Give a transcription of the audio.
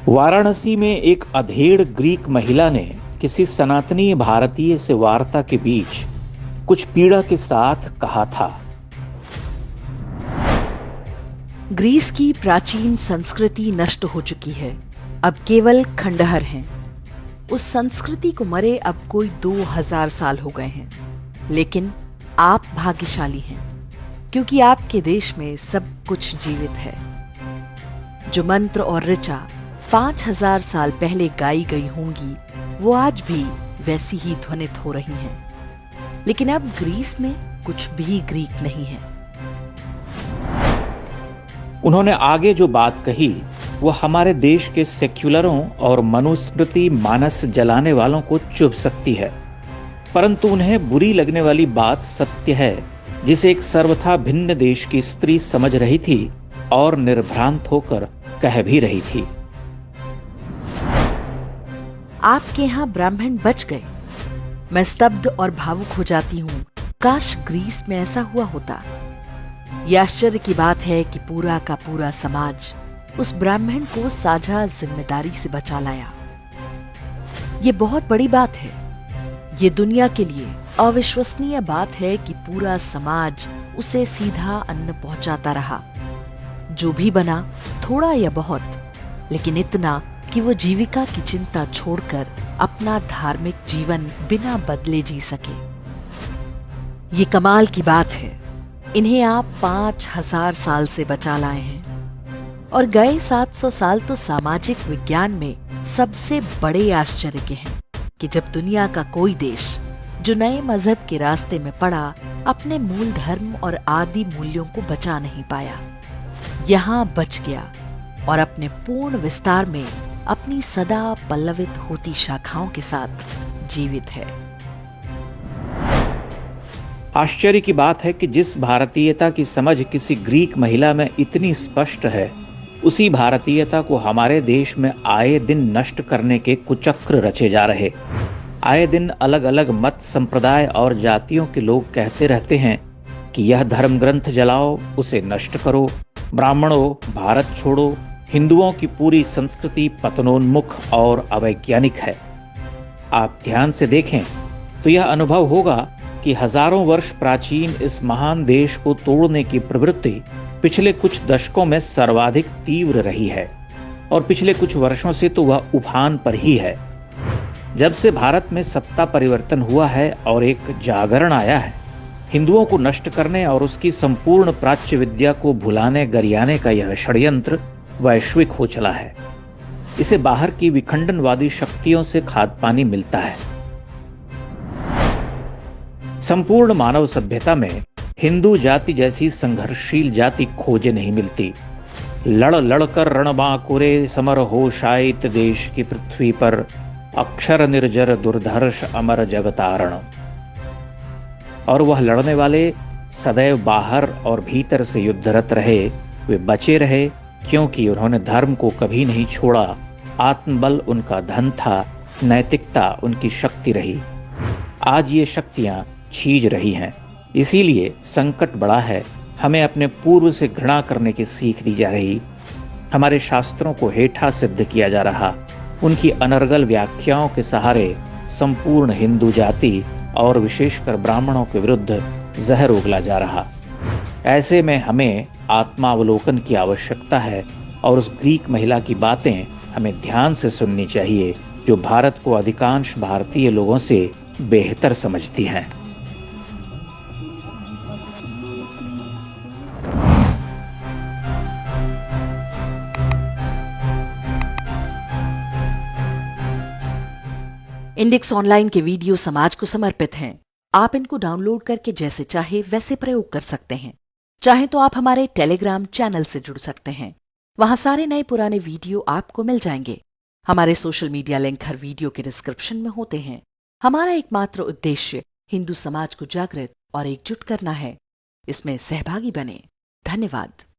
वाराणसी में एक अधेड़ ग्रीक महिला ने किसी सनातनी भारतीय से वार्ता के बीच कुछ पीड़ा के साथ कहा था। ग्रीस की प्राचीन संस्कृति नष्ट हो चुकी है, अब केवल खंडहर हैं। उस संस्कृति को मरे अब कोई 2000 साल हो गए हैं, लेकिन आप भाग्यशाली हैं क्योंकि आपके देश में सब कुछ जीवित है। जो मंत्र और ऋचा 5000 साल पहले गाई गई होंगी, वो आज भी वैसी ही ध्वनित हो रही हैं। लेकिन अब ग्रीस में कुछ भी ग्रीक नहीं है। उन्होंने आगे जो बात कही वो हमारे देश के सेक्युलरों और मनुस्मृति मानस जलाने वालों को चुभ सकती है, परंतु उन्हें बुरी लगने वाली बात सत्य है, जिसे एक सर्वथा भिन्न देश की स्त्री समझ रही थी और निर्भ्रांत होकर कह भी रही थी। आपके यहां ब्राह्मण बच गए। मैं स्तब्ध और भावुक हो जाती हूं। काश ग्रीस में ऐसा हुआ होता। यह आश्चर्य की बात है कि पूरा का पूरा समाज उस ब्राह्मण को साझा जिम्मेदारी से बचा लाया। ये बहुत बड़ी बात है। ये दुनिया के लिए अविश्वसनीय बात है कि पूरा समाज उसे सीधा अन्न पहुंचाता रहा। जो भी बना, थोड़ा या बहुत, लेकिन इतना कि वो जीविका की चिंता छोड़कर अपना धार्मिक जीवन बिना बदले जी सके। ये कमाल की बात है। इन्हें आप 5000 साल से बचा लाए हैं और गए 700 साल तो सामाजिक विज्ञान में सबसे बड़े आश्चर्य के हैं कि जब दुनिया का कोई देश जो नए मजहब के रास्ते में पड़ा, अपने मूल धर्म और आदि मूल्यों को बचा नहीं पाया, यहां बच गया और अपने पूर्ण विस्तार में अपनी सदा पल्लवित होती शाखाओं के साथ जीवित है। आश्चर्य की बात है कि जिस भारतीयता की समझ किसी ग्रीक महिला में इतनी स्पष्ट है, उसी भारतीयता को हमारे देश में आए दिन नष्ट करने के कुचक्र रचे जा रहे। आए दिन अलग अलग मत, संप्रदाय और जातियों के लोग कहते रहते हैं कि यह धर्म ग्रंथ जलाओ, उसे नष्ट करो, ब्राह्मणों भारत छोड़ो, हिंदुओं की पूरी संस्कृति पतनोन्मुख और अवैज्ञानिक है। आप ध्यान से देखें तो यह अनुभव होगा कि हजारों वर्ष प्राचीन इस महान देश को तोड़ने की प्रवृत्ति पिछले कुछ दशकों में सर्वाधिक तीव्र रही है और पिछले कुछ वर्षों से तो वह उफान पर ही है। जब से भारत में सत्ता परिवर्तन हुआ है और एक जागरण आया है, हिंदुओं को नष्ट करने और उसकी संपूर्ण प्राच्य विद्या को भुलाने गरियाने का यह षड्यंत्र वैश्विक हो चला है। इसे बाहर की विखंडनवादी शक्तियों से खाद पानी मिलता है। संपूर्ण मानव सभ्यता में हिंदू जाति जैसी संघर्षशील जाति खोजे नहीं मिलती। लड़ लड़कर रणबांकुरे समर हो शायित देश की पृथ्वी पर, अक्षर निर्जर दुर्धर्ष अमर जगतारण। और वह लड़ने वाले सदैव बाहर और भीतर से युद्धरत रहे, वे बचे रहे क्योंकि उन्होंने धर्म को कभी नहीं छोड़ा। आत्मबल उनका धन था, नैतिकता उनकी शक्ति रही। आज ये शक्तियां छीज रही हैं। इसीलिए संकट बड़ा है। हमें अपने पूर्व से घृणा करने की सीख दी जा रही, हमारे शास्त्रों को हेठा सिद्ध किया जा रहा, उनकी अनर्गल व्याख्याओं के सहारे संपूर्ण हिंदू जाति और विशेषकर ब्राह्मणों के विरुद्ध जहर उगला जा रहा। ऐसे में हमें आत्मावलोकन की आवश्यकता है और उस ग्रीक महिला की बातें हमें ध्यान से सुननी चाहिए, जो भारत को अधिकांश भारतीय लोगों से बेहतर समझती हैं। इंडेक्स ऑनलाइन के वीडियो समाज को समर्पित हैं। आप इनको डाउनलोड करके जैसे चाहे वैसे प्रयोग कर सकते हैं। चाहे तो आप हमारे टेलीग्राम चैनल से जुड़ सकते हैं। वहां सारे नए पुराने वीडियो आपको मिल जाएंगे। हमारे सोशल मीडिया लिंक हर वीडियो के डिस्क्रिप्शन में होते हैं। हमारा एकमात्र उद्देश्य हिंदू समाज को जागृत और एकजुट करना है। इसमें सहभागी बने। धन्यवाद।